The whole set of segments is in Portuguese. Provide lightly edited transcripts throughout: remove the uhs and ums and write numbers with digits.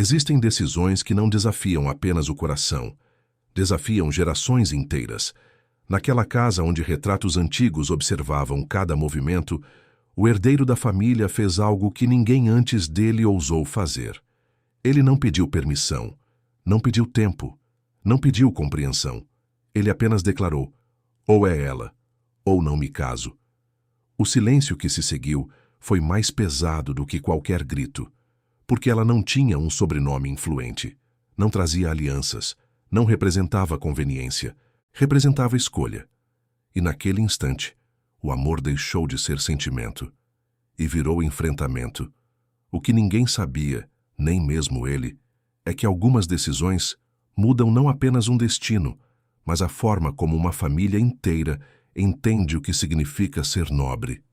Existem decisões que não desafiam apenas o coração, desafiam gerações inteiras. Naquela casa onde retratos antigos observavam cada movimento, o herdeiro da família fez algo que ninguém antes dele ousou fazer. Ele não pediu permissão, não pediu tempo, não pediu compreensão. Ele apenas declarou: ou é ela, ou não me caso. O silêncio que se seguiu foi mais pesado do que qualquer grito, porque ela não tinha um sobrenome influente, não trazia alianças, não representava conveniência, representava escolha. E naquele instante, o amor deixou de ser sentimento e virou enfrentamento. O que ninguém sabia, nem mesmo ele, é que algumas decisões mudam não apenas um destino, mas a forma como uma família inteira entende o que significa ser nobre.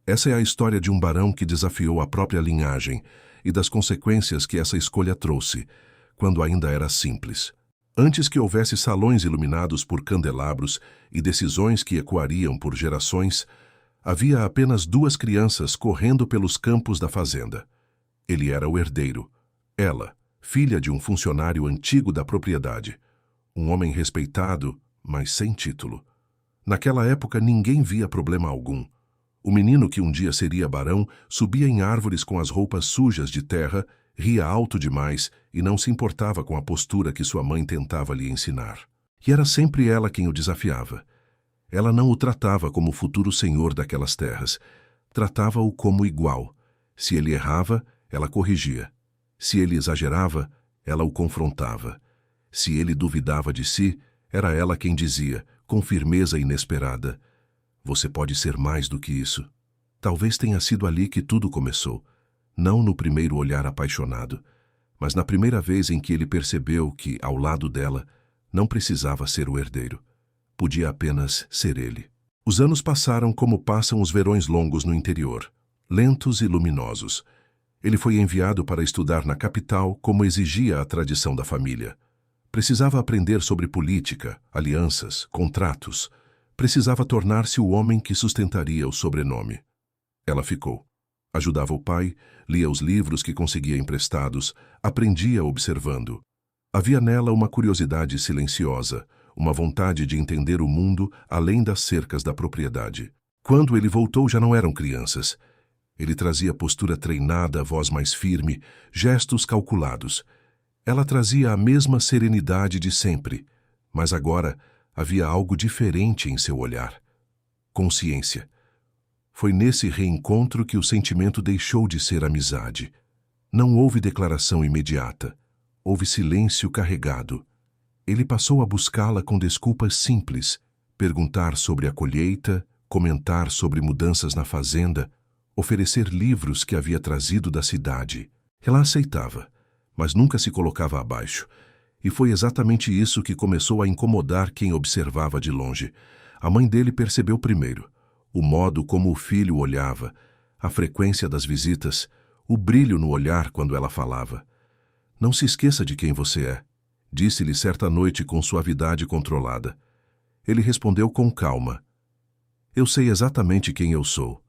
Essa é a história de um barão que desafiou a própria linhagem e das consequências que essa escolha trouxe, quando ainda era simples. Antes que houvesse salões iluminados por candelabros e decisões que ecoariam por gerações, havia apenas duas crianças correndo pelos campos da fazenda. Ele era o herdeiro. Ela, filha de um funcionário antigo da propriedade. Um homem respeitado, mas sem título. Naquela época ninguém via problema algum. O menino que um dia seria barão subia em árvores com as roupas sujas de terra, ria alto demais e não se importava com a postura que sua mãe tentava lhe ensinar. E era sempre ela quem o desafiava. Ela não o tratava como futuro senhor daquelas terras. Tratava-o como igual. Se ele errava, ela corrigia. Se ele exagerava, ela o confrontava. Se ele duvidava de si, era ela quem dizia, com firmeza inesperada: você pode ser mais do que isso. Talvez tenha sido ali que tudo começou. Não no primeiro olhar apaixonado, mas na primeira vez em que ele percebeu que, ao lado dela, não precisava ser o herdeiro. Podia apenas ser ele. Os anos passaram como passam os verões longos no interior, lentos e luminosos. Ele foi enviado para estudar na capital, como exigia a tradição da família. Precisava aprender sobre política, alianças, contratos. Precisava tornar-se o homem que sustentaria o sobrenome. Ela ficou. Ajudava o pai, lia os livros que conseguia emprestados, aprendia observando. Havia nela uma curiosidade silenciosa, uma vontade de entender o mundo além das cercas da propriedade. Quando ele voltou já não eram crianças. Ele trazia postura treinada, voz mais firme, gestos calculados. Ela trazia a mesma serenidade de sempre, mas agora havia algo diferente em seu olhar. Consciência. Foi nesse reencontro que o sentimento deixou de ser amizade. Não houve declaração imediata. Houve silêncio carregado. Ele passou a buscá-la com desculpas simples, perguntar sobre a colheita, comentar sobre mudanças na fazenda, oferecer livros que havia trazido da cidade. Ela aceitava, mas nunca se colocava abaixo. E foi exatamente isso que começou a incomodar quem observava de longe. A mãe dele percebeu primeiro. O modo como o filho olhava, a frequência das visitas, o brilho no olhar quando ela falava. Não se esqueça de quem você é, disse-lhe certa noite com suavidade controlada. Ele respondeu com calma: eu sei exatamente quem eu sou.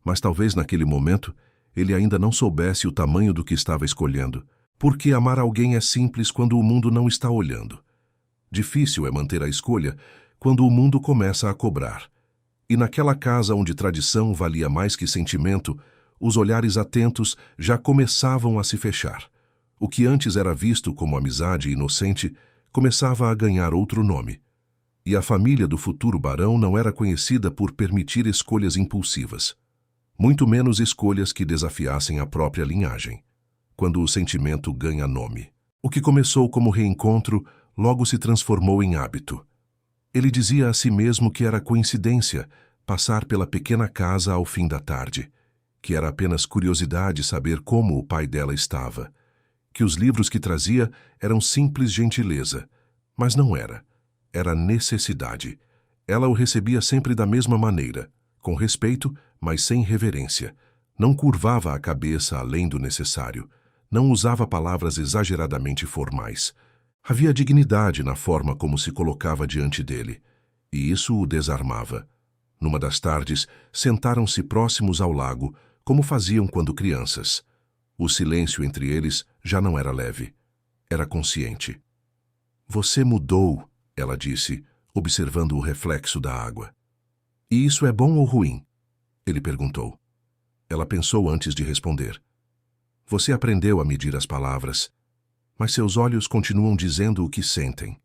Mas talvez naquele momento ele ainda não soubesse o tamanho do que estava escolhendo. Porque amar alguém é simples quando o mundo não está olhando. Difícil é manter a escolha quando o mundo começa a cobrar. E naquela casa onde tradição valia mais que sentimento, os olhares atentos já começavam a se fechar. O que antes era visto como amizade inocente começava a ganhar outro nome. E a família do futuro barão não era conhecida por permitir escolhas impulsivas, muito menos escolhas que desafiassem a própria linhagem. Quando o sentimento ganha nome. O que começou como reencontro logo se transformou em hábito. Ele dizia a si mesmo que era coincidência passar pela pequena casa ao fim da tarde, que era apenas curiosidade saber como o pai dela estava, que os livros que trazia eram simples gentileza, mas não era. Era necessidade. Ela o recebia sempre da mesma maneira, com respeito, mas sem reverência. Não curvava a cabeça além do necessário. Não usava palavras exageradamente formais. Havia dignidade na forma como se colocava diante dele, e isso o desarmava. Numa das tardes, sentaram-se próximos ao lago, como faziam quando crianças. O silêncio entre eles já não era leve. Era consciente. Você mudou, ela disse, observando o reflexo da água. E isso é bom ou ruim? Ele perguntou. Ela pensou antes de responder. Você aprendeu a medir as palavras, mas seus olhos continuam dizendo o que sentem.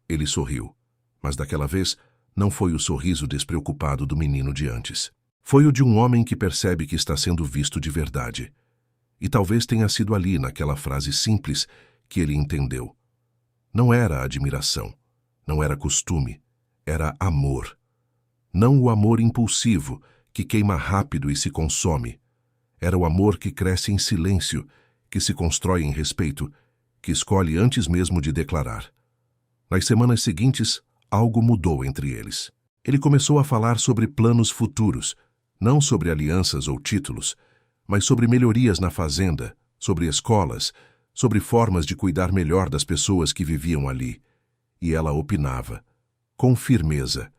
Ele sorriu, mas daquela vez não foi o sorriso despreocupado do menino de antes. Foi o de um homem que percebe que está sendo visto de verdade. E talvez tenha sido ali, naquela frase simples, que ele entendeu. Não era admiração, não era costume, era amor. Não o amor impulsivo, que queima rápido e se consome. Era o amor que cresce em silêncio, que se constrói em respeito, que escolhe antes mesmo de declarar. Nas semanas seguintes, algo mudou entre eles. Ele começou a falar sobre planos futuros, não sobre alianças ou títulos, mas sobre melhorias na fazenda, sobre escolas, sobre formas de cuidar melhor das pessoas que viviam ali. E ela opinava, com firmeza,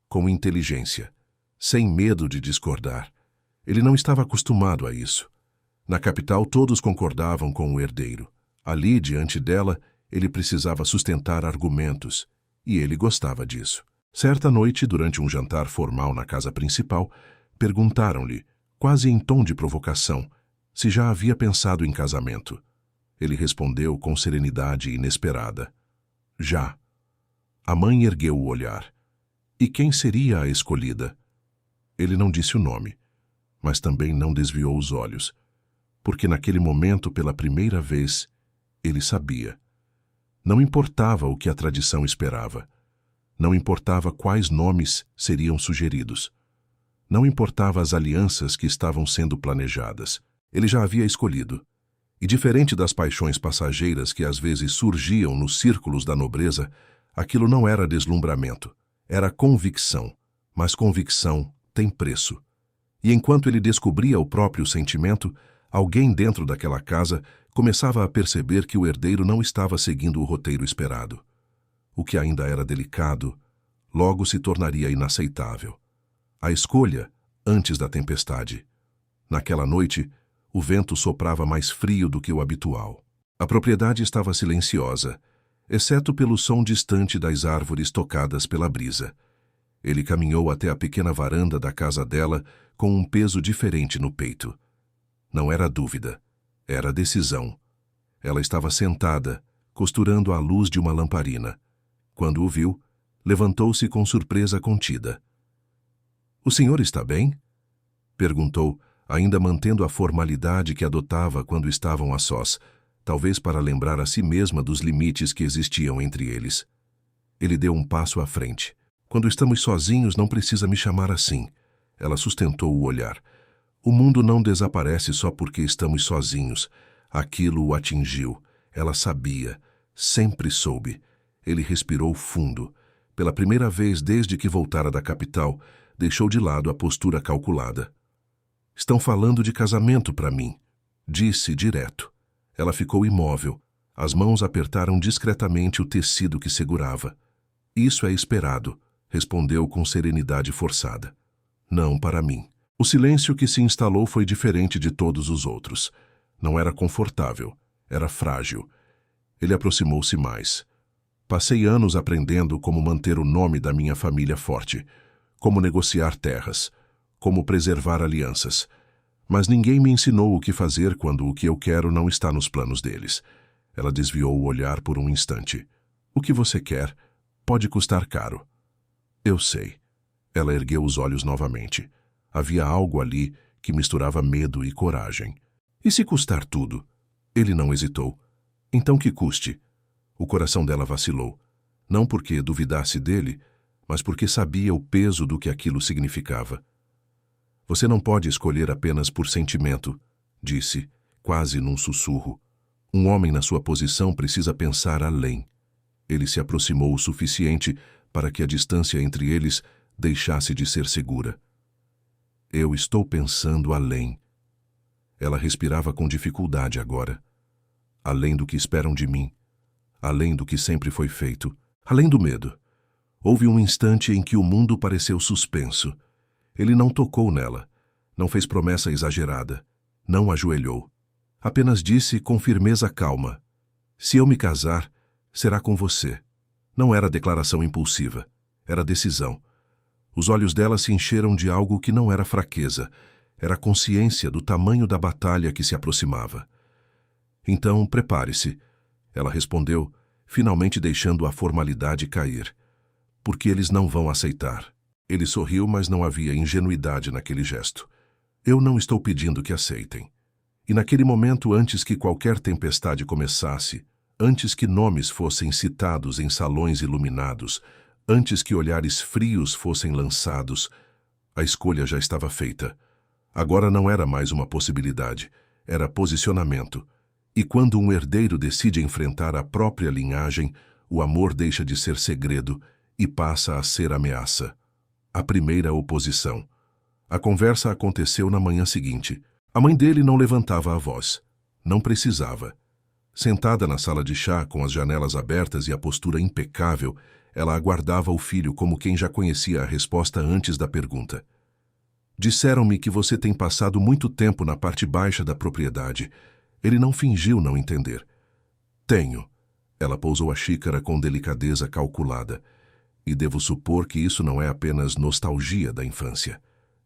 com inteligência, sem medo de discordar. Ele não estava acostumado a isso. Na capital todos concordavam com o herdeiro. Ali, diante dela, ele precisava sustentar argumentos, e ele gostava disso. Certa noite, durante um jantar formal na casa principal, perguntaram-lhe, quase em tom de provocação, se já havia pensado em casamento. Ele respondeu com serenidade inesperada. Já. A mãe ergueu o olhar. E quem seria a escolhida? Ele não disse o nome, mas também não desviou os olhos, porque naquele momento, pela primeira vez, ele sabia. Não importava o que a tradição esperava. Não importava quais nomes seriam sugeridos. Não importava as alianças que estavam sendo planejadas. Ele já havia escolhido. E diferente das paixões passageiras que às vezes surgiam nos círculos da nobreza, aquilo não era deslumbramento, era convicção. Mas convicção tem preço. E enquanto ele descobria o próprio sentimento, alguém dentro daquela casa começava a perceber que o herdeiro não estava seguindo o roteiro esperado. O que ainda era delicado, logo se tornaria inaceitável. A escolha antes da tempestade. Naquela noite, o vento soprava mais frio do que o habitual. A propriedade estava silenciosa, exceto pelo som distante das árvores tocadas pela brisa. Ele caminhou até a pequena varanda da casa dela com um peso diferente no peito. Não era dúvida, era decisão. Ela estava sentada, costurando à luz de uma lamparina. Quando o viu, levantou-se com surpresa contida. — O senhor está bem? Perguntou, ainda mantendo a formalidade que adotava quando estavam a sós, talvez para lembrar a si mesma dos limites que existiam entre eles. Ele deu um passo à frente. — Quando estamos sozinhos, não precisa me chamar assim. Ela sustentou o olhar. O mundo não desaparece só porque estamos sozinhos. Aquilo o atingiu. Ela sabia. Sempre soube. Ele respirou fundo. Pela primeira vez desde que voltara da capital, deixou de lado a postura calculada. — Estão falando de casamento para mim, disse direto. Ela ficou imóvel. As mãos apertaram discretamente o tecido que segurava. — Isso é esperado, respondeu com serenidade forçada. — Não para mim. O silêncio que se instalou foi diferente de todos os outros. Não era confortável, era frágil. Ele aproximou-se mais. Passei anos aprendendo como manter o nome da minha família forte, como negociar terras, como preservar alianças. Mas ninguém me ensinou o que fazer quando o que eu quero não está nos planos deles. Ela desviou o olhar por um instante. — O que você quer pode custar caro. — Eu sei. Ela ergueu os olhos novamente. Havia algo ali que misturava medo e coragem. — E se custar tudo? Ele não hesitou. — Então que custe. O coração dela vacilou. Não porque duvidasse dele, mas porque sabia o peso do que aquilo significava. — Você não pode escolher apenas por sentimento, disse, quase num sussurro. Um homem na sua posição precisa pensar além. Ele se aproximou o suficiente para que a distância entre eles deixasse de ser segura. — Eu estou pensando além. Ela respirava com dificuldade agora. Além do que esperam de mim. Além do que sempre foi feito. Além do medo. Houve um instante em que o mundo pareceu suspenso. Ele não tocou nela. Não fez promessa exagerada. Não ajoelhou. Apenas disse com firmeza calma: se eu me casar, será com você. Não era declaração impulsiva, era decisão. Os olhos dela se encheram de algo que não era fraqueza, era consciência do tamanho da batalha que se aproximava. Então, prepare-se, ela respondeu, finalmente deixando a formalidade cair. Porque eles não vão aceitar. Ele sorriu, mas não havia ingenuidade naquele gesto. Eu não estou pedindo que aceitem. E naquele momento, antes que qualquer tempestade começasse, antes que nomes fossem citados em salões iluminados, antes que olhares frios fossem lançados, a escolha já estava feita. Agora não era mais uma possibilidade, era posicionamento. E quando um herdeiro decide enfrentar a própria linhagem, o amor deixa de ser segredo e passa a ser ameaça. A primeira oposição. A conversa aconteceu na manhã seguinte. A mãe dele não levantava a voz. Não precisava. Sentada na sala de chá, com as janelas abertas e a postura impecável, ela aguardava o filho como quem já conhecia a resposta antes da pergunta. Disseram-me que você tem passado muito tempo na parte baixa da propriedade. Ele não fingiu não entender. Tenho. Ela pousou a xícara com delicadeza calculada. E devo supor que isso não é apenas nostalgia da infância.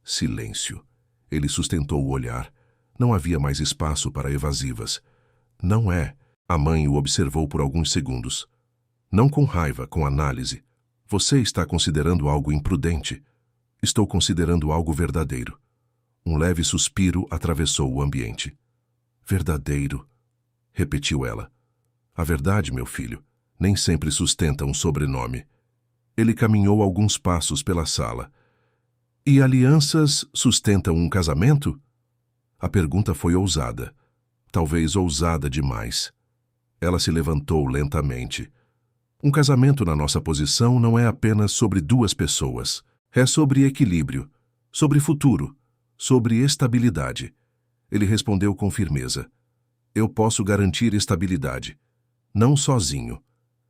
Silêncio. Ele sustentou o olhar. Não havia mais espaço para evasivas. Não é. A mãe o observou por alguns segundos. Não com raiva, com análise. Você está considerando algo imprudente. Estou considerando algo verdadeiro. Um leve suspiro atravessou o ambiente. Verdadeiro, repetiu ela. A verdade, meu filho, nem sempre sustenta um sobrenome. Ele caminhou alguns passos pela sala. E alianças sustentam um casamento? A pergunta foi ousada. Talvez ousada demais. Ela se levantou lentamente. Um casamento na nossa posição não é apenas sobre duas pessoas. É sobre equilíbrio, sobre futuro, sobre estabilidade. Ele respondeu com firmeza. Eu posso garantir estabilidade. Não sozinho.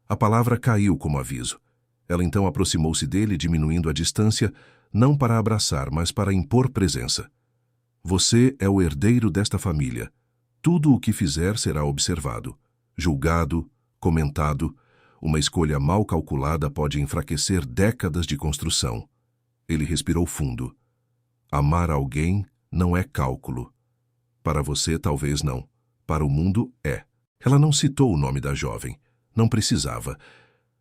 A palavra caiu como aviso. Ela então aproximou-se dele, diminuindo a distância, não para abraçar, mas para impor presença. Você é o herdeiro desta família. Tudo o que fizer será observado, julgado, comentado. Uma escolha mal calculada pode enfraquecer décadas de construção. Ele respirou fundo. Amar alguém não é cálculo. Para você, talvez não. Para o mundo, é. Ela não citou o nome da jovem. Não precisava.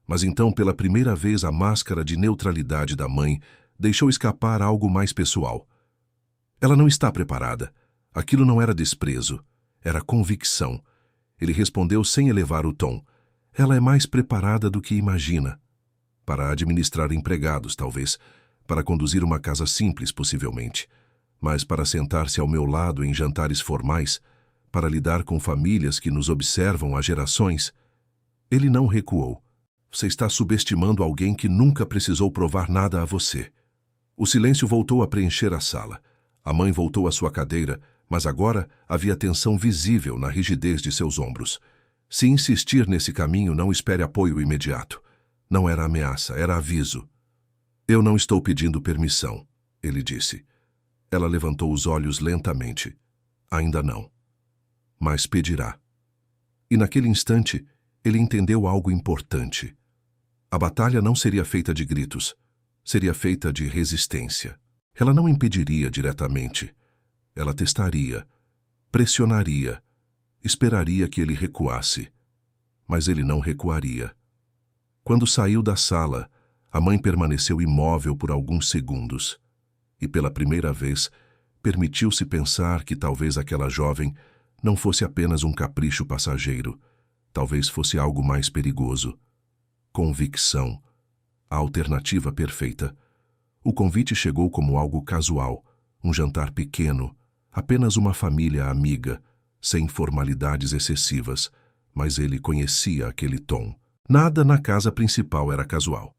Mas então, pela primeira vez, a máscara de neutralidade da mãe deixou escapar algo mais pessoal. Ela não está preparada. Aquilo não era desprezo. Era convicção. Ele respondeu sem elevar o tom. Ela é mais preparada do que imagina. Para administrar empregados, talvez. Para conduzir uma casa simples, possivelmente. Mas para sentar-se ao meu lado em jantares formais, para lidar com famílias que nos observam há gerações. Ele não recuou. Você está subestimando alguém que nunca precisou provar nada a você. O silêncio voltou a preencher a sala. A mãe voltou à sua cadeira, mas agora havia tensão visível na rigidez de seus ombros. Se insistir nesse caminho, não espere apoio imediato. Não era ameaça, era aviso. Eu não estou pedindo permissão, ele disse. Ela levantou os olhos lentamente. Ainda não. Mas pedirá. E naquele instante, ele entendeu algo importante. A batalha não seria feita de gritos. Seria feita de resistência. Ela não impediria diretamente. Ela testaria, pressionaria, esperaria que ele recuasse. Mas ele não recuaria. Quando saiu da sala, a mãe permaneceu imóvel por alguns segundos. E pela primeira vez, permitiu-se pensar que talvez aquela jovem não fosse apenas um capricho passageiro. Talvez fosse algo mais perigoso. Convicção. A alternativa perfeita. O convite chegou como algo casual, um jantar pequeno, apenas uma família amiga, sem formalidades excessivas, mas ele conhecia aquele tom. Nada na casa principal era casual.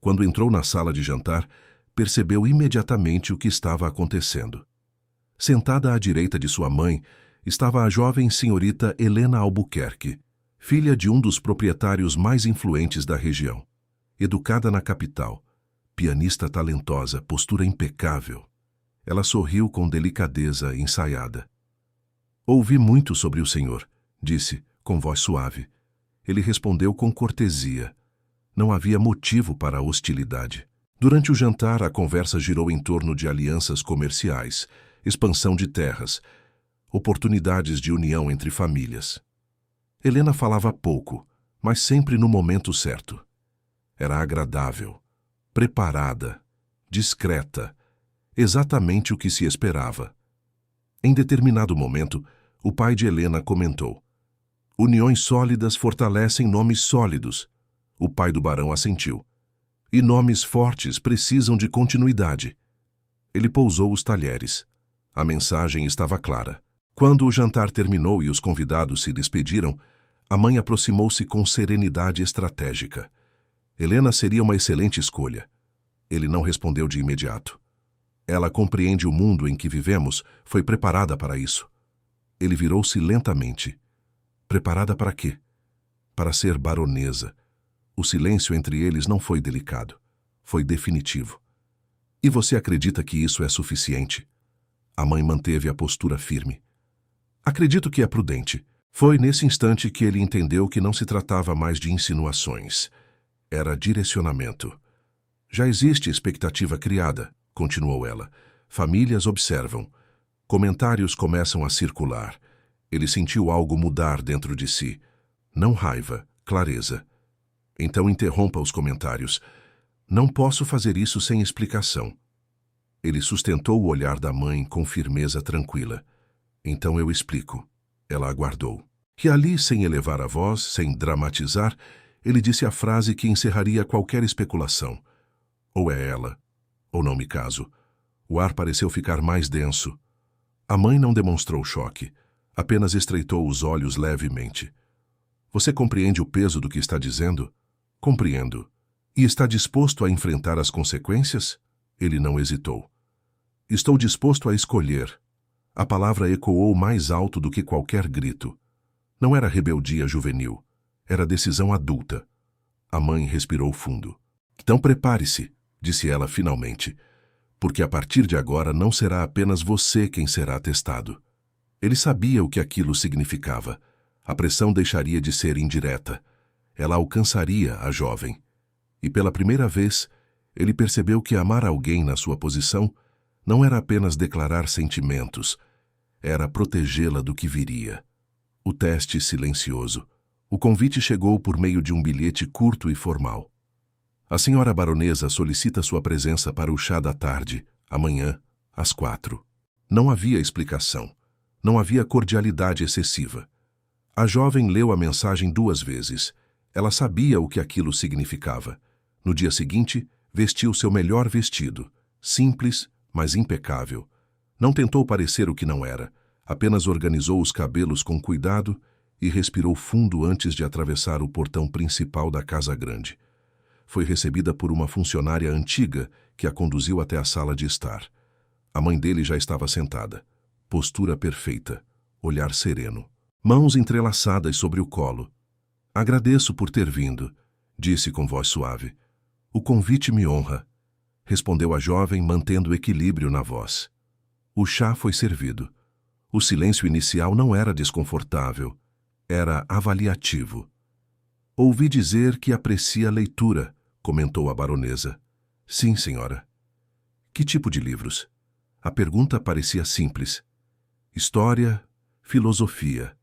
Quando entrou na sala de jantar, percebeu imediatamente o que estava acontecendo. Sentada à direita de sua mãe, estava a jovem senhorita Helena Albuquerque, filha de um dos proprietários mais influentes da região. Educada na capital, pianista talentosa, postura impecável. Ela sorriu com delicadeza ensaiada. Ouvi muito sobre o senhor, disse, com voz suave. Ele respondeu com cortesia. Não havia motivo para a hostilidade. Durante o jantar, a conversa girou em torno de alianças comerciais, expansão de terras, oportunidades de união entre famílias. Helena falava pouco, mas sempre no momento certo. Era agradável, preparada, discreta, exatamente o que se esperava. Em determinado momento, o pai de Helena comentou: "Uniões sólidas fortalecem nomes sólidos." O pai do barão assentiu. "E nomes fortes precisam de continuidade." Ele pousou os talheres. A mensagem estava clara. Quando o jantar terminou e os convidados se despediram, a mãe aproximou-se com serenidade estratégica. Helena seria uma excelente escolha. Ele não respondeu de imediato. Ela compreende o mundo em que vivemos, foi preparada para isso. Ele virou-se lentamente. Preparada para quê? Para ser baronesa. O silêncio entre eles não foi delicado. Foi definitivo. E você acredita que isso é suficiente? A mãe manteve a postura firme. Acredito que é prudente. Foi nesse instante que ele entendeu que não se tratava mais de insinuações. Era direcionamento. Já existe expectativa criada, continuou ela. Famílias observam. Comentários começam a circular. Ele sentiu algo mudar dentro de si. Não raiva, clareza. Então interrompa os comentários. Não posso fazer isso sem explicação. Ele sustentou o olhar da mãe com firmeza tranquila. Então eu explico. Ela aguardou. E ali, sem elevar a voz, sem dramatizar, ele disse a frase que encerraria qualquer especulação. Ou é ela, ou não me caso. O ar pareceu ficar mais denso. A mãe não demonstrou choque, apenas estreitou os olhos levemente. Você compreende o peso do que está dizendo? Compreendo. E está disposto a enfrentar as consequências? Ele não hesitou. Estou disposto a escolher. A palavra ecoou mais alto do que qualquer grito. Não era rebeldia juvenil. Era decisão adulta. A mãe respirou fundo. Então prepare-se, disse ela finalmente, porque a partir de agora não será apenas você quem será testado. Ele sabia o que aquilo significava. A pressão deixaria de ser indireta. Ela alcançaria a jovem. E pela primeira vez, ele percebeu que amar alguém na sua posição não era apenas declarar sentimentos, era protegê-la do que viria. O teste silencioso. O convite chegou por meio de um bilhete curto e formal. A senhora baronesa solicita sua presença para o chá da tarde, amanhã, às 4. Não havia explicação. Não havia cordialidade excessiva. A jovem leu a mensagem 2 vezes. Ela sabia o que aquilo significava. No dia seguinte, vestiu seu melhor vestido, simples, mas impecável. Não tentou parecer o que não era, apenas organizou os cabelos com cuidado e respirou fundo antes de atravessar o portão principal da casa grande. Foi recebida por uma funcionária antiga que a conduziu até a sala de estar. A mãe dele já estava sentada. Postura perfeita, olhar sereno, mãos entrelaçadas sobre o colo. "Agradeço por ter vindo", disse com voz suave. "O convite me honra", respondeu a jovem, mantendo equilíbrio na voz. O chá foi servido. O silêncio inicial não era desconfortável, era avaliativo. "Ouvi dizer que aprecia a leitura", comentou a baronesa. "Sim, senhora." "Que tipo de livros?" A pergunta parecia simples. "História, filosofia,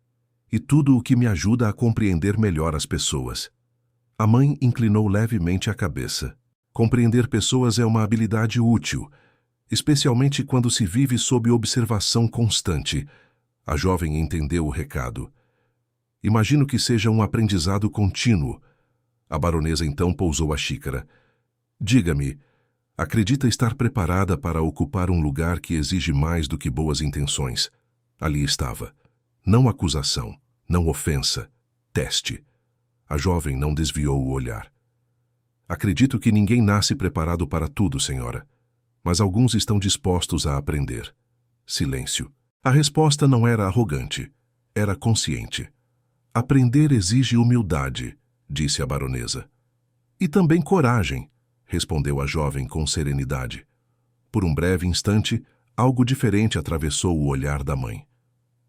e tudo o que me ajuda a compreender melhor as pessoas." A mãe inclinou levemente a cabeça. Compreender pessoas é uma habilidade útil, especialmente quando se vive sob observação constante. A jovem entendeu o recado. "Imagino que seja um aprendizado contínuo." A baronesa então pousou a xícara. "Diga-me, acredita estar preparada para ocupar um lugar que exige mais do que boas intenções?" Ali estava. Não acusação, não ofensa, teste. A jovem não desviou o olhar. "Acredito que ninguém nasce preparado para tudo, senhora. Mas alguns estão dispostos a aprender." Silêncio. A resposta não era arrogante, era consciente. "Aprender exige humildade", disse a baronesa. "E também coragem", respondeu a jovem com serenidade. Por um breve instante, algo diferente atravessou o olhar da mãe.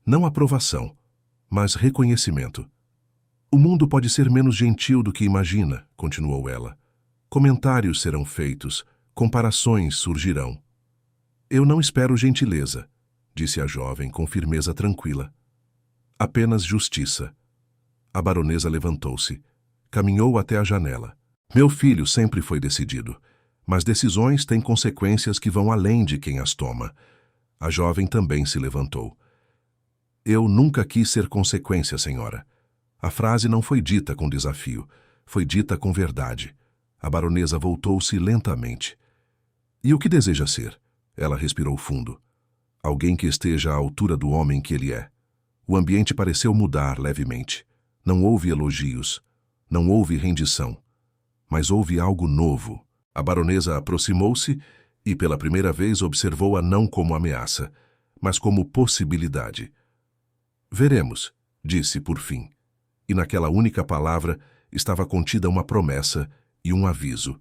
Não aprovação, mas reconhecimento. O mundo pode ser menos gentil do que imagina, continuou ela. Comentários serão feitos, comparações surgirão. Eu não espero gentileza, disse a jovem com firmeza tranquila. Apenas justiça. A baronesa levantou-se. Caminhou até a janela. Meu filho sempre foi decidido, mas decisões têm consequências que vão além de quem as toma. A jovem também se levantou. Eu nunca quis ser consequência, senhora. A frase não foi dita com desafio, foi dita com verdade. A baronesa voltou-se lentamente. E o que deseja ser? Ela respirou fundo. Alguém que esteja à altura do homem que ele é. O ambiente pareceu mudar levemente. Não houve elogios, não houve rendição, mas houve algo novo. A baronesa aproximou-se e pela primeira vez observou-a não como ameaça, mas como possibilidade. Veremos, disse por fim. E naquela única palavra estava contida uma promessa e um aviso.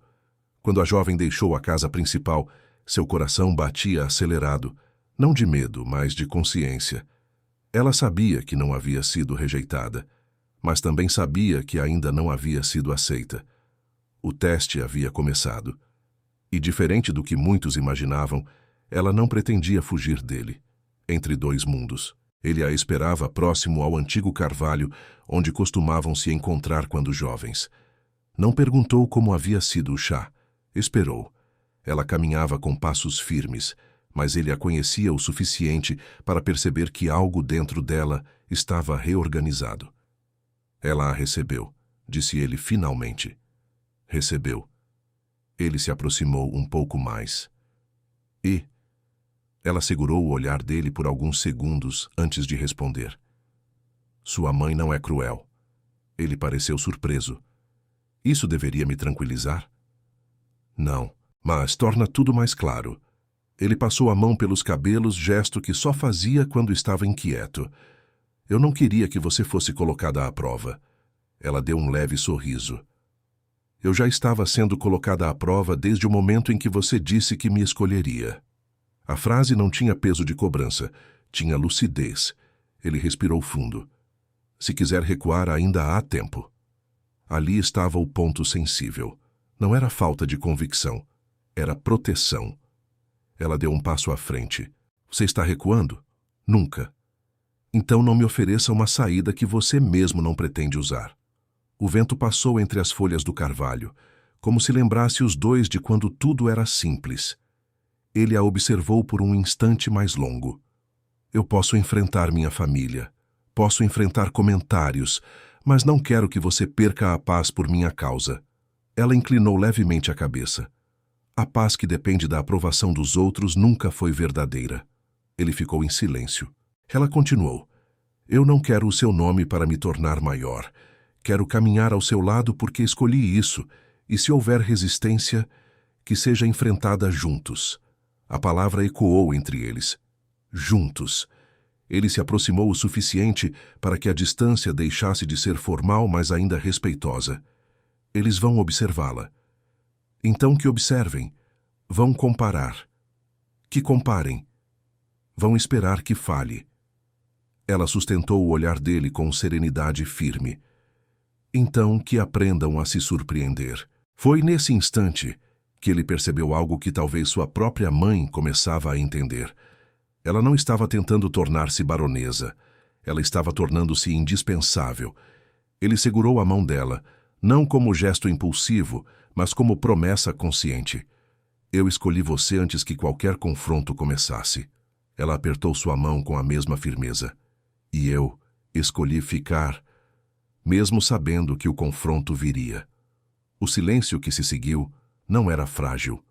Quando a jovem deixou a casa principal, seu coração batia acelerado, não de medo, mas de consciência. Ela sabia que não havia sido rejeitada, mas também sabia que ainda não havia sido aceita. O teste havia começado. E, diferente do que muitos imaginavam, ela não pretendia fugir dele, entre dois mundos. Ele a esperava próximo ao antigo carvalho, onde costumavam se encontrar quando jovens. Não perguntou como havia sido o chá. Esperou. Ela caminhava com passos firmes, mas ele a conhecia o suficiente para perceber que algo dentro dela estava reorganizado. Ela a recebeu, disse ele finalmente. Recebeu. Ele se aproximou um pouco mais. E... Ela segurou o olhar dele por alguns segundos antes de responder. Sua mãe não é cruel. Ele pareceu surpreso. Isso deveria me tranquilizar? Não, mas torna tudo mais claro. Ele passou a mão pelos cabelos, gesto que só fazia quando estava inquieto. Eu não queria que você fosse colocada à prova. Ela deu um leve sorriso. Eu já estava sendo colocada à prova desde o momento em que você disse que me escolheria. A frase não tinha peso de cobrança, tinha lucidez. Ele respirou fundo. Se quiser recuar, ainda há tempo. Ali estava o ponto sensível. Não era falta de convicção, era proteção. Ela deu um passo à frente. Você está recuando? Nunca. Então não me ofereça uma saída que você mesmo não pretende usar. O vento passou entre as folhas do carvalho, como se lembrasse os dois de quando tudo era simples. Ele a observou por um instante mais longo. Eu posso enfrentar minha família, posso enfrentar comentários, mas não quero que você perca a paz por minha causa. Ela inclinou levemente a cabeça. A paz que depende da aprovação dos outros nunca foi verdadeira. Ele ficou em silêncio. Ela continuou. Eu não quero o seu nome para me tornar maior. Quero caminhar ao seu lado porque escolhi isso, e se houver resistência, que seja enfrentada juntos. A palavra ecoou entre eles. Juntos. Ele se aproximou o suficiente para que a distância deixasse de ser formal, mas ainda respeitosa. Eles vão observá-la. Então que observem. Vão comparar. Que comparem. Vão esperar que fale. Ela sustentou o olhar dele com serenidade firme. Então que aprendam a se surpreender. Foi nesse instante que ele percebeu algo que talvez sua própria mãe começava a entender. Ela não estava tentando tornar-se baronesa. Ela estava tornando-se indispensável. Ele segurou a mão dela, não como gesto impulsivo, mas como promessa consciente. Eu escolhi você antes que qualquer confronto começasse. Ela apertou sua mão com a mesma firmeza. E eu escolhi ficar, mesmo sabendo que o confronto viria. O silêncio que se seguiu não era frágil,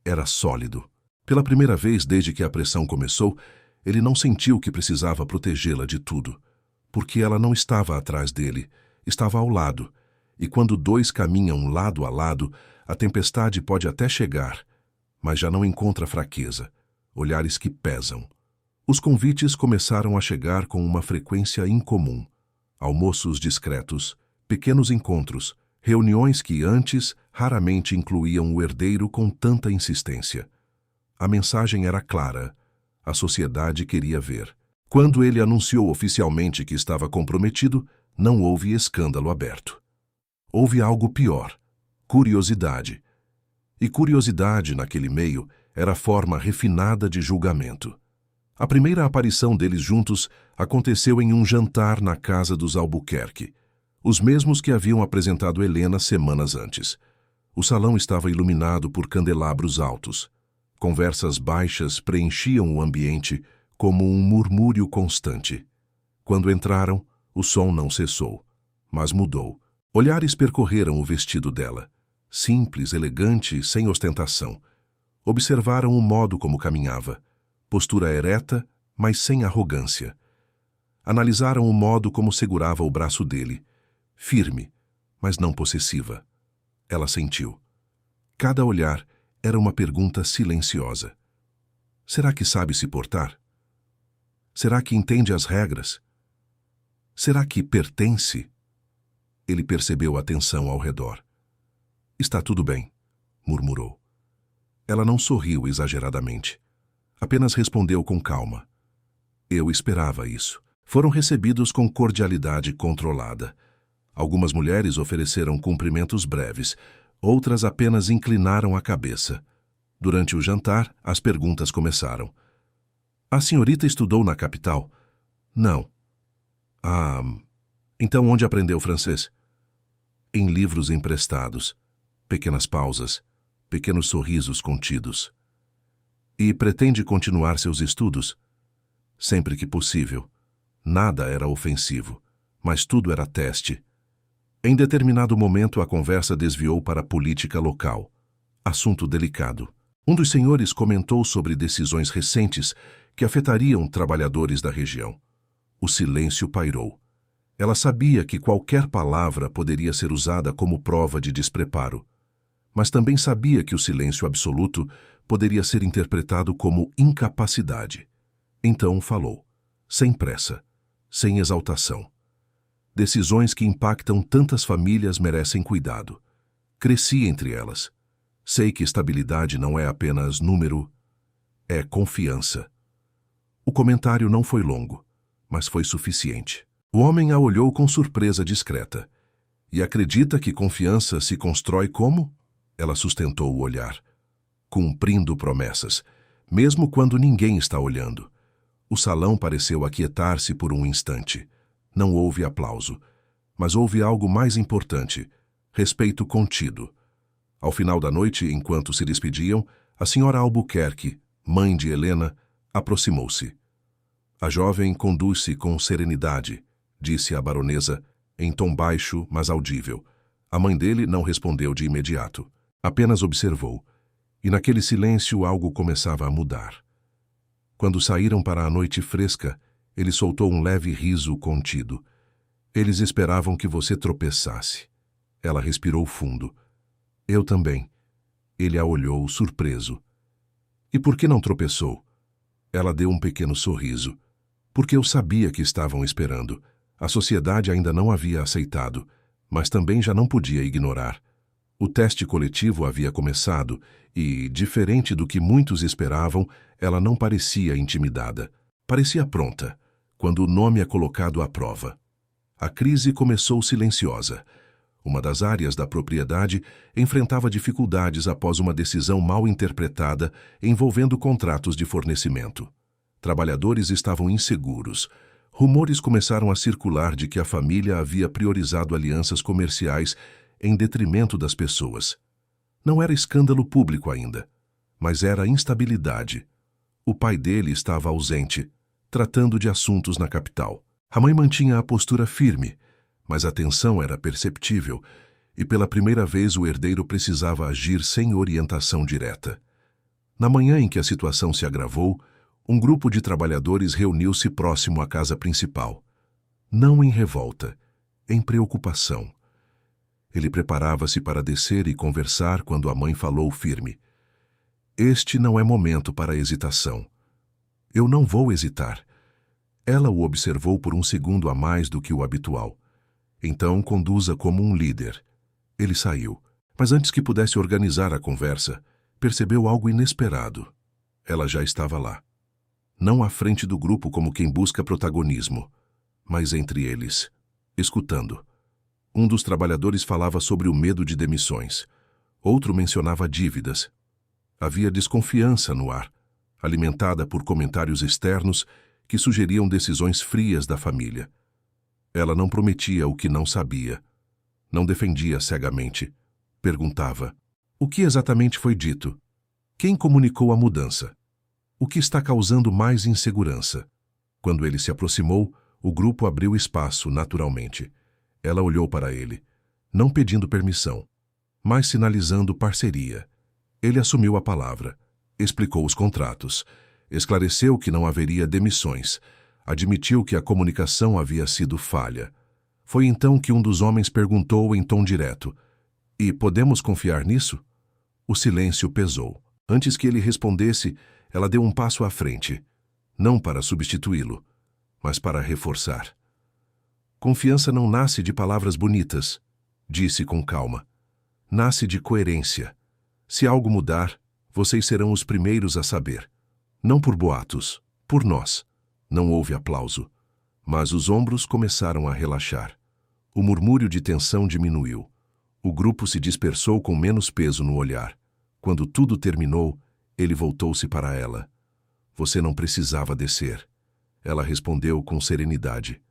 era sólido. Pela primeira vez desde que a pressão começou, ele não sentiu que precisava protegê-la de tudo, porque ela não estava atrás dele, estava ao lado. E quando dois caminham lado a lado, a tempestade pode até chegar, mas já não encontra fraqueza, olhares que pesam. Os convites começaram a chegar com uma frequência incomum. Almoços discretos, pequenos encontros, reuniões que antes raramente incluíam o herdeiro com tanta insistência. A mensagem era clara. A sociedade queria ver. Quando ele anunciou oficialmente que estava comprometido, não houve escândalo aberto. Houve algo pior: curiosidade. E curiosidade, naquele meio, era a forma refinada de julgamento. A primeira aparição deles juntos aconteceu em um jantar na casa dos Albuquerque, os mesmos que haviam apresentado Helena semanas antes. O salão estava iluminado por candelabros altos. Conversas baixas preenchiam o ambiente como um murmúrio constante. Quando entraram, o som não cessou, mas mudou. Olhares percorreram o vestido dela, simples, elegante, sem ostentação. Observaram o modo como caminhava, postura ereta, mas sem arrogância. Analisaram o modo como segurava o braço dele, firme, mas não possessiva. Ela sentiu. Cada olhar era uma pergunta silenciosa. Será que sabe se portar? Será que entende as regras? Será que pertence? Ele percebeu a tensão ao redor. Está tudo bem, murmurou. Ela não sorriu exageradamente. Apenas respondeu com calma. Eu esperava isso. Foram recebidos com cordialidade controlada. Algumas mulheres ofereceram cumprimentos breves, outras apenas inclinaram a cabeça. Durante o jantar, as perguntas começaram. A senhorita estudou na capital? Não. Ah, então onde aprendeu francês? Em livros emprestados. Pequenas pausas, pequenos sorrisos contidos. E pretende continuar seus estudos? Sempre que possível. Nada era ofensivo, mas tudo era teste. Em determinado momento, a conversa desviou para a política local. Assunto delicado. Um dos senhores comentou sobre decisões recentes que afetariam trabalhadores da região. O silêncio pairou. Ela sabia que qualquer palavra poderia ser usada como prova de despreparo, mas também sabia que o silêncio absoluto poderia ser interpretado como incapacidade. Então falou, sem pressa, sem exaltação. Decisões que impactam tantas famílias merecem cuidado. Cresci entre elas. Sei que estabilidade não é apenas número, é confiança. O comentário não foi longo, mas foi suficiente. O homem a olhou com surpresa discreta. E acredita que confiança se constrói como? Ela sustentou o olhar. Cumprindo promessas, mesmo quando ninguém está olhando. O salão pareceu aquietar-se por um instante. Não houve aplauso, mas houve algo mais importante: respeito contido. Ao final da noite, enquanto se despediam, a senhora Albuquerque, mãe de Helena, aproximou-se. A jovem conduz-se com serenidade, disse a baronesa, em tom baixo, mas audível. A mãe dele não respondeu de imediato. Apenas observou, e naquele silêncio algo começava a mudar. Quando saíram para a noite fresca, ele soltou um leve riso contido. Eles esperavam que você tropeçasse. Ela respirou fundo. Eu também. Ele a olhou, surpreso. E por que não tropeçou? Ela deu um pequeno sorriso. Porque eu sabia que estavam esperando. A sociedade ainda não havia aceitado, mas também já não podia ignorar. O teste coletivo havia começado e, diferente do que muitos esperavam, ela não parecia intimidada. Parecia pronta, quando o nome é colocado à prova. A crise começou silenciosa. Uma das áreas da propriedade enfrentava dificuldades após uma decisão mal interpretada envolvendo contratos de fornecimento. Trabalhadores estavam inseguros. Rumores começaram a circular de que a família havia priorizado alianças comerciais em detrimento das pessoas. Não era escândalo público ainda, mas era instabilidade. O pai dele estava ausente, tratando de assuntos na capital. A mãe mantinha a postura firme, mas a tensão era perceptível, e pela primeira vez o herdeiro precisava agir sem orientação direta. Na manhã em que a situação se agravou, um grupo de trabalhadores reuniu-se próximo à casa principal. Não em revolta, em preocupação. Ele preparava-se para descer e conversar quando a mãe falou firme. Este não é momento para hesitação. Eu não vou hesitar. Ela o observou por um segundo a mais do que o habitual. Então conduza como um líder. Ele saiu, mas antes que pudesse organizar a conversa, percebeu algo inesperado. Ela já estava lá. não à frente do grupo como quem busca protagonismo, mas entre eles, escutando. Um dos trabalhadores falava sobre o medo de demissões. Outro mencionava dívidas. Havia desconfiança no ar, alimentada por comentários externos que sugeriam decisões frias da família. Ela não prometia o que não sabia. Não defendia cegamente. Perguntava: o que exatamente foi dito? Quem comunicou a mudança? O que está causando mais insegurança? Quando ele se aproximou, o grupo abriu espaço naturalmente. Ela olhou para ele, não pedindo permissão, mas sinalizando parceria. Ele assumiu a palavra, explicou os contratos, esclareceu que não haveria demissões, admitiu que a comunicação havia sido falha. Foi então que um dos homens perguntou em tom direto: e podemos confiar nisso? O silêncio pesou. Antes que ele respondesse, ela deu um passo à frente, não para substituí-lo, mas para reforçar. Confiança não nasce de palavras bonitas, disse com calma. Nasce de coerência. Se algo mudar, vocês serão os primeiros a saber. Não por boatos, por nós. Não houve aplauso, mas os ombros começaram a relaxar. O murmúrio de tensão diminuiu. O grupo se dispersou com menos peso no olhar. Quando tudo terminou, ele voltou-se para ela. Você não precisava descer. Ela respondeu com serenidade.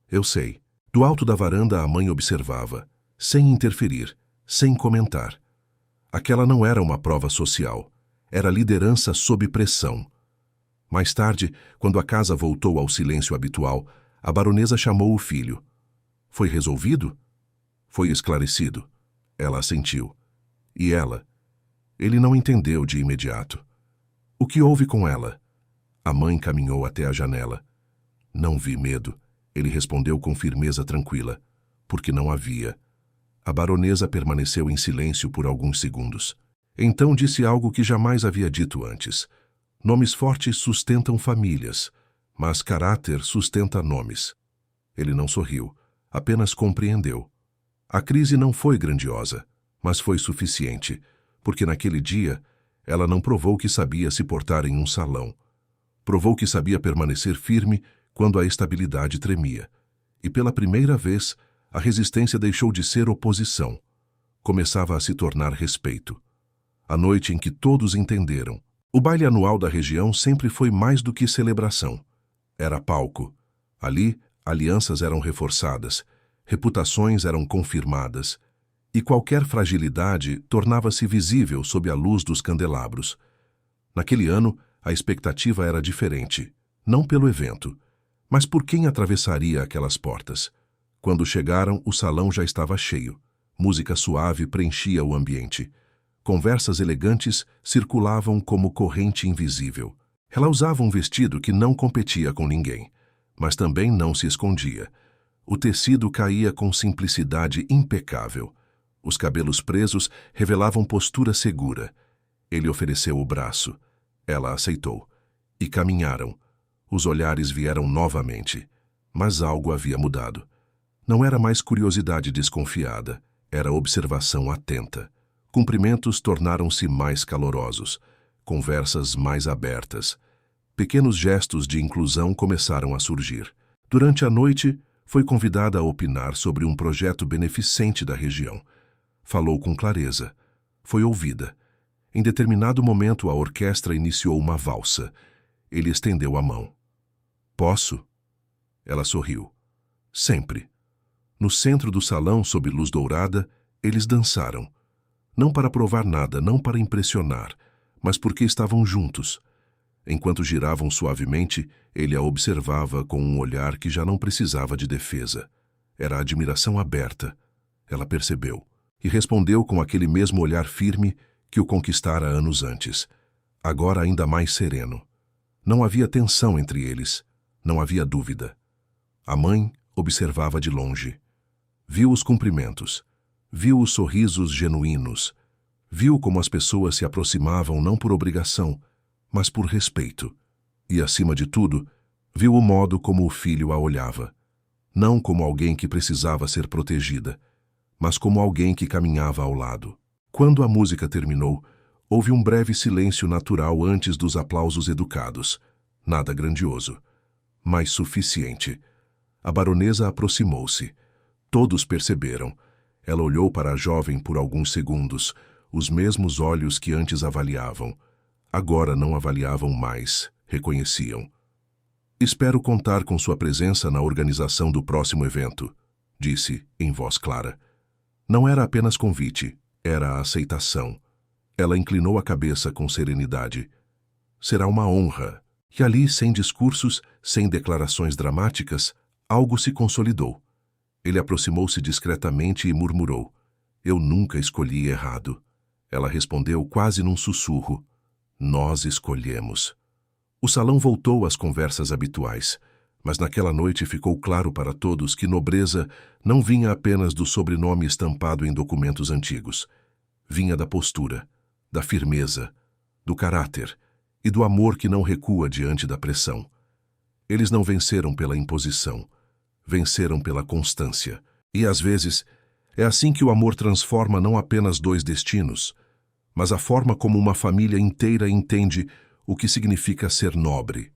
Eu sei. Do alto da varanda a mãe observava, sem interferir, sem comentar. Aquela não era uma prova social. Era liderança sob pressão. Mais tarde, quando a casa voltou ao silêncio habitual, a baronesa chamou o filho. Foi resolvido? Foi esclarecido. Ela assentiu. E ela? Ele não entendeu de imediato. O que houve com ela? A mãe caminhou até a janela. Não vi medo, ele respondeu com firmeza tranquila, porque não havia. A baronesa permaneceu em silêncio por alguns segundos. Então disse algo que jamais havia dito antes. Nomes fortes sustentam famílias, mas caráter sustenta nomes. Ele não sorriu, apenas compreendeu. A crise não foi grandiosa, mas foi suficiente, porque naquele dia ela não provou que sabia se portar em um salão. Provou que sabia permanecer firme quando a estabilidade tremia. E pela primeira vez, a resistência deixou de ser oposição. Começava a se tornar respeito. A noite em que todos entenderam. O baile anual da região sempre foi mais do que celebração. Era palco. Ali, alianças eram reforçadas, reputações eram confirmadas, e qualquer fragilidade tornava-se visível sob a luz dos candelabros. Naquele ano, a expectativa era diferente, não pelo evento, mas por quem atravessaria aquelas portas. Quando chegaram, o salão já estava cheio. Música suave preenchia o ambiente. Conversas elegantes circulavam como corrente invisível. Ela usava um vestido que não competia com ninguém, mas também não se escondia. O tecido caía com simplicidade impecável. Os cabelos presos revelavam postura segura. Ele ofereceu o braço. Ela aceitou. E caminharam. Os olhares vieram novamente. Mas algo havia mudado. Não era mais curiosidade desconfiada. Era observação atenta. Cumprimentos tornaram-se mais calorosos. Conversas mais abertas. Pequenos gestos de inclusão começaram a surgir. Durante a noite, foi convidada a opinar sobre um projeto beneficente da região. Falou com clareza. Foi ouvida. Em determinado momento, a orquestra iniciou uma valsa. Ele estendeu a mão. Posso? Ela sorriu. Sempre. No centro do salão, sob luz dourada, eles dançaram. Não para provar nada, não para impressionar, mas porque estavam juntos. Enquanto giravam suavemente, ele a observava com um olhar que já não precisava de defesa. Era admiração aberta. Ela percebeu. E respondeu com aquele mesmo olhar firme que o conquistara anos antes. Agora ainda mais sereno. Não havia tensão entre eles. Não havia dúvida. A mãe observava de longe. Viu os cumprimentos. Viu os sorrisos genuínos. Viu como as pessoas se aproximavam não por obrigação, mas por respeito. E, acima de tudo, viu o modo como o filho a olhava. Não como alguém que precisava ser protegida, mas como alguém que caminhava ao lado. Quando a música terminou, houve um breve silêncio natural antes dos aplausos educados. Nada grandioso, mas suficiente. A baronesa aproximou-se. Todos perceberam. Ela olhou para a jovem por alguns segundos, os mesmos olhos que antes avaliavam. Agora não avaliavam mais, reconheciam. Espero contar com sua presença na organização do próximo evento, disse, em voz clara. Não era apenas convite, era a aceitação. Ela inclinou a cabeça com serenidade. Será uma honra. E ali, sem discursos, sem declarações dramáticas, algo se consolidou. Ele aproximou-se discretamente e murmurou. Eu nunca escolhi errado. Ela respondeu quase num sussurro. Nós escolhemos. O salão voltou às conversas habituais, mas naquela noite ficou claro para todos que nobreza não vinha apenas do sobrenome estampado em documentos antigos. Vinha da postura, da firmeza, do caráter e do amor que não recua diante da pressão. Eles não venceram pela imposição, venceram pela constância. E, às vezes, é assim que o amor transforma não apenas dois destinos, mas a forma como uma família inteira entende o que significa ser nobre.